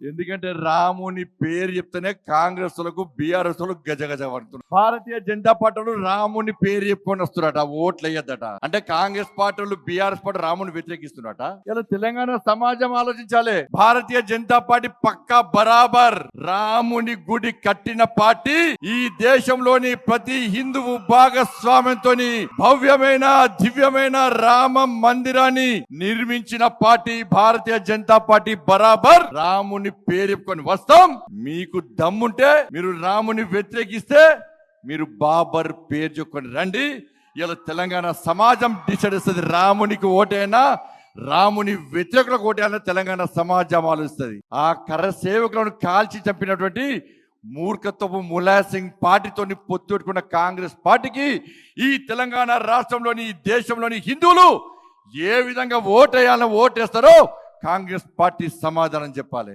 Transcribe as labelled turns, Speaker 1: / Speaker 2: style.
Speaker 1: ఎందుకంటే రాముని పేరు చెప్తేనే కాంగ్రెస్ లకు బీఆర్ఎస్ లకు గజగజ పడుతున్నారు. భారతీయ జనతా పార్టీలు రాముని పేరు చెప్పుకొని వస్తున్నారట, ఓట్లు వేయద్దట. అంటే కాంగ్రెస్ పార్టీలు బీఆర్ఎస్ పార్టీ రాముని వ్యతిరేకిస్తున్నారట. ఇలా తెలంగాణ సమాజం ఆలోచించాలి. భారతీయ జనతా పార్టీ పక్కా బరాబర్ రాముని గుడి కట్టిన పార్టీ. ఈ దేశంలోని ప్రతి హిందువు భాగస్వామ్యంతో భవ్యమైన దివ్యమైన రామ మందిరాన్ని నిర్మించిన పార్టీ భారతీయ జనతా పార్టీ. బరాబర్ రాముని పేరు చెప్పుకొని వస్తాం. మీకు దమ్ముంటే మీరు రాముని వ్యతిరేకిస్తే మీరు బాబర్ పేరు చెప్పుకొని రండి. ఇలా తెలంగాణ సమాజం డిసైడ్ చేస్తుంది. రామునికి ఓటైనా రాముని వ్యతిరేకులకు ఓటైనా తెలంగాణ సమాజం ఆలోచిస్తుంది. ఆ కర్ర సేవకులను కాల్చి చంపినటువంటి మూర్ఖత్వపు ములాయం సింగ్ పార్టీతో పొత్తు పెట్టుకున్న కాంగ్రెస్ పార్టీకి ఈ తెలంగాణ రాష్ట్రంలోని ఈ దేశంలోని హిందువులు ఏ విధంగా ఓటేయాలని ఓటేస్తారో కాంగ్రెస్ పార్టీ సమాధానం చెప్పాలి.